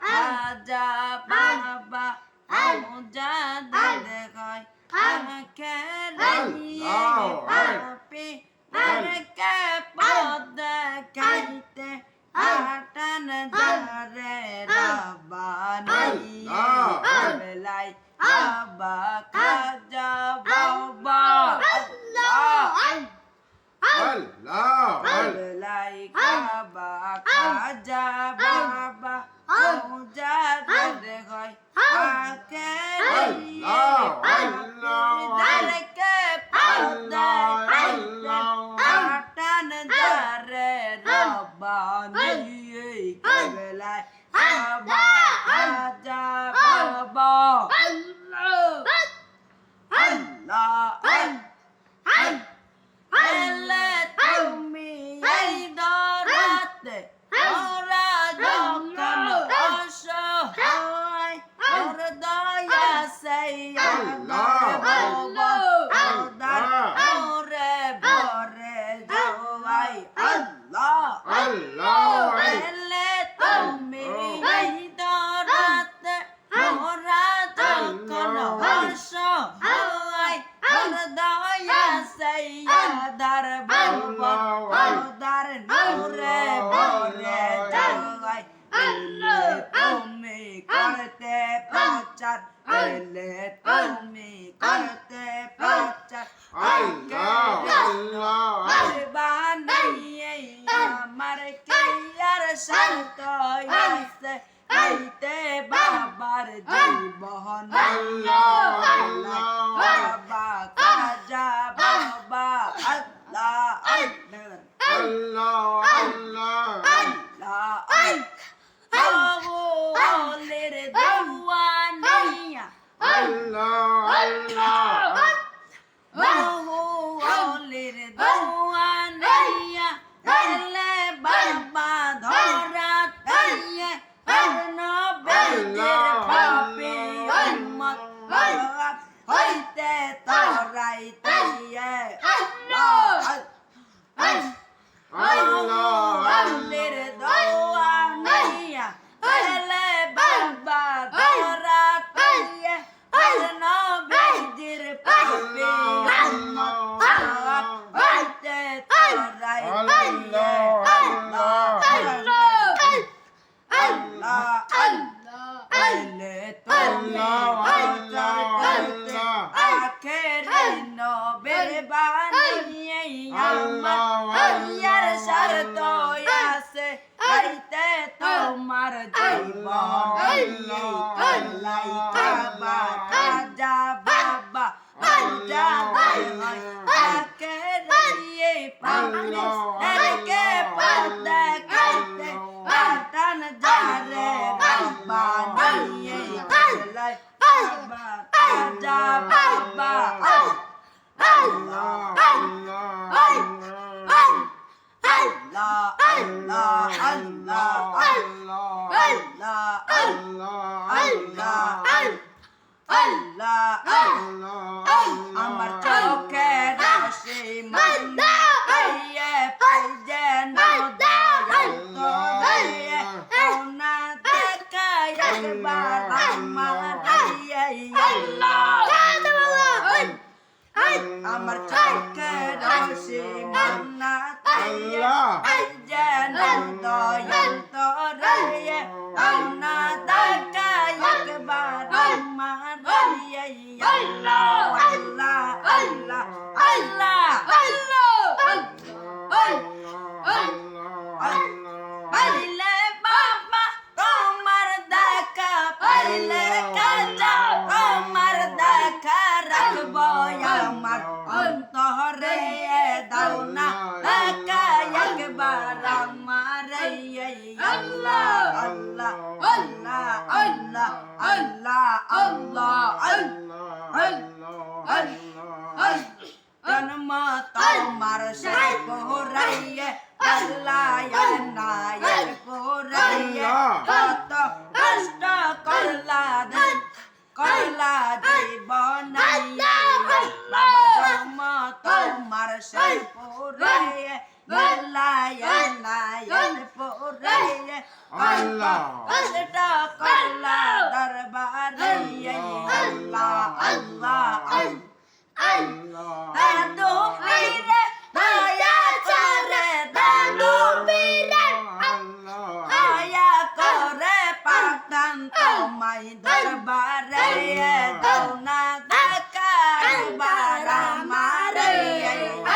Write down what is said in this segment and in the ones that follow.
খাজা বাবা মুজাদ্দিদ কয় পাপি তারকে পথ দেখাইতে হাটান যারে রাব্বানি বেলাই বাবা খাজা বাবা বেলাই বাবা খাজা বাবা মুজাদ্দিদ কয় তারকে পথ দেখাইতে হাটান যারে রাব্বানি বেলাই বাবা খাজা বাবা এলে তুমি এই দরাতে ওরা যখন অসহায় ওর দয়া সেই ওরে ভরে জোয়াই আল্লাহ এলে তুমি এই দরাতে ওরা যখন অসহায় ওর দয়া সেই দার বাবা দার নূরে ভরে জোয়াই তুমি করতে প্রচার এলে তুমি করতে প্রচার বানিয়ে আমার কি আর শান্ত আছে আইতে বাবার জীবন বাবা খাজা বাবা আল্লাহ ওলের দেওয়ানিয়া ওলের দেওয়ানিয়া এলে বাবা ধরা তাইয়ে নবেদের পাপি উম্মত হইতে তোরাই তাইয়ে ওলের দেওয়ানিয়া এলে বাবা ধরা তাইয়ে নবেদের পাপি উম্মত হইতে তোরাই তাইয়ে এলে তুমি আখেরি নবের বানিয়ে আমার ইয়ার শর্ত আছে আইতে তোমার জীবন আল্লাহ কাবা খাজা বাবা আখেরি পাবনে এরকে পর্দা কাইতে আটান যারে রাব্বানি আল্লাহ বাবা খাজা বাবা আমার চোখে রশি মন্না পাইয়ে পাইজে না দেখায় একবার আমার আমার চোখে রশি মন্না পাইয়ে পাইজে দয়ন্তরে না দেখায় একবার আমার পাইলে বাবা তোমার দেখা পাইলে খাজা তোমার দেখা রাখবো আমার অন্তরে দাও না দেখা একবার আমার আল্লাহ নায়ের পরে কত কষ্ট করলা জীবনাইয়া বাবা জমা তোমার সে পরে নায়ের পরে কষ্ট করলা দরবারে আল্লাহ আল্লাহ দাদু পীরে দয়া করে দাদু পীরে দয়া করে পাঠান তোমায় দরবারে দৌনা দেখা একবার আমারে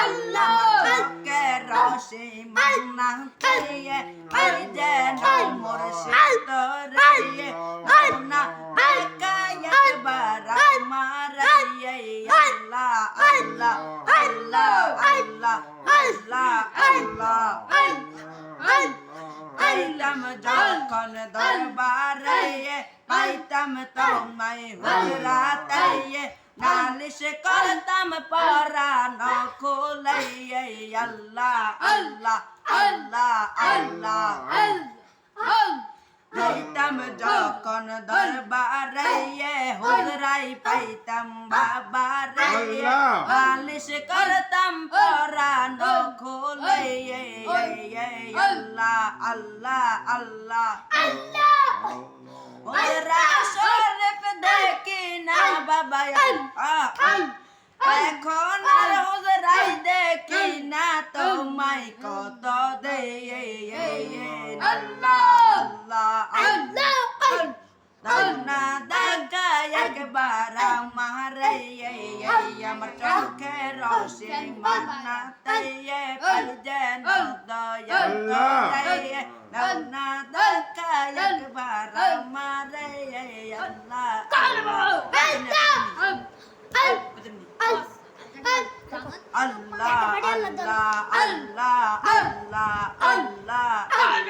আল্লাহ চোখে রশি মানাতে এই যেন মুর্শিদ রে দৌনা দেখা একবার আমারে আল্লাহ আল্লাহ আল্লাহ আল্লাহ আল্লাহ আল্লাহ আইলাম যখন দরবারে পাইতাম তোমায় হুজরাতে নালিশ করতাম পরাণ খুলে আল্লাহ আল্লাহ আল্লাহ আল্লাহ পাইতাম যখন দরবারে হুজরাই পাইতাম বাবারে নালিশ করতাম পরাণ খুলে আল্লাহ আল্লাহ আল্লাহ হুজরা শরীফ দেখি না বাবা এখন আর হুজরাই দেখি না তোমায় কত দে আল্লাহ আল্লাহ আল্লাহ দানা দেখা একবার আমারে আমার চোখে রশি মানাতে যেন দয়া করে দানা দেখা একবার আমারে আল্লাহ আল্লাহ আল্লাহ আল্লাহ আল্লাহ আল্লাহ আল্লাহ আল্লাহ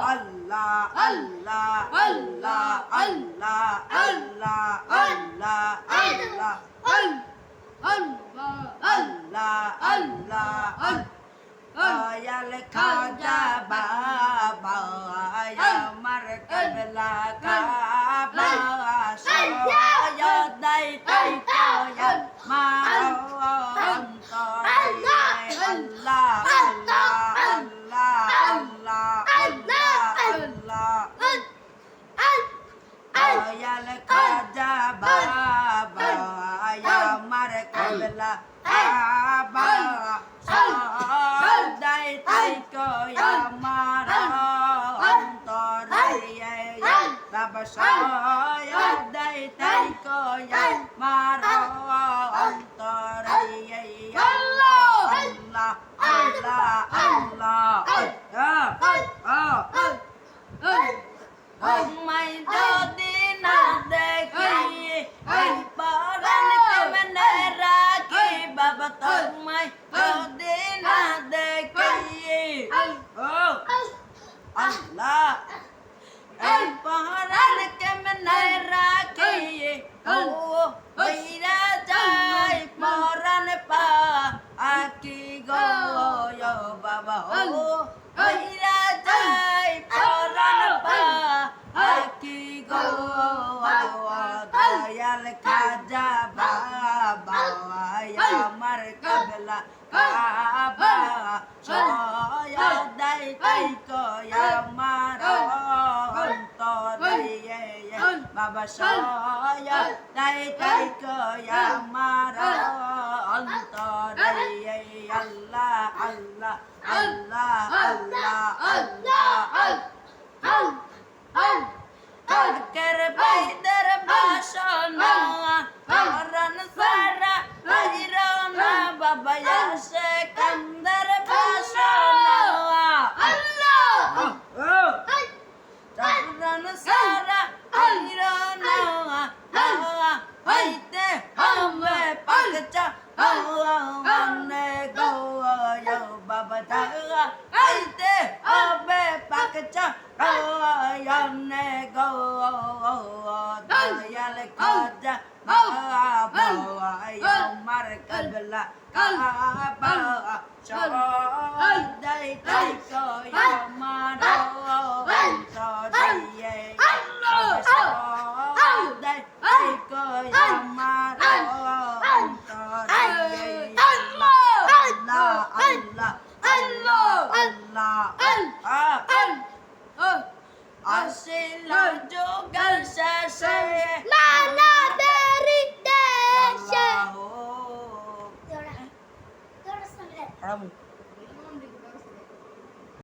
আল্লাহ আল্লাহ আল্লাহ আল্লাহ আল্লাহ আল্লাহ আল্লাহ আল্লাহ আল্লাহ আল্লাহ দয়াল খাজা বাবা আমার কবলা কাবা সয়দাই তাই কয়া মা অন্তর আল্লাহ আল্লাহ আল্লাহ আল্লাহ আল্লাহ দয়াল খাজা বাবা আমার কবলা কাবা সয়দাই তাই কয়া আমার অন্তর বাবা সয়দাই তাই কয়া আমার অন্তর আল্লাহ আল্লাহ আল্লাহ আল্লাহ তোমায় যদি না দেখি পরাণ কেমনে রাখি বাবা তোমায় যদি না দেখি আল্লাহ এই পরাণ কেমনে রাখি ওইরা যাই পরাণ পা আকি গো বাবা ওইরা যাই পরাণ পা আকি গো দয়াল খাজা বাবা আমার কবলা কাবা সয়দাই তাই কয়া আমার অন্তর বাবা সয়দাই তাই কয়া আমার অন্তর আল্লাহ আল্লাহ আল্লাহ আল্লাহ আল্লাহ কালকের বাইদের বাসনা পরাণ সারা না বাবা আসে কান্দার বাসনা আল্লাহ পরাণ সারা না হইতে হবে পাকচা মনে গো বাবা দাগা হইতে হবে পাকচা মনে গো Dayal Raja Bawa Yomar Kabla Kaba Shodai Taiko Yomar Sodiye Shodai Taiko Yomar Sodiye Allah Allah Allah Allah Asila jugal sese Mana dari Desya. Allahu Udah sampai. Haram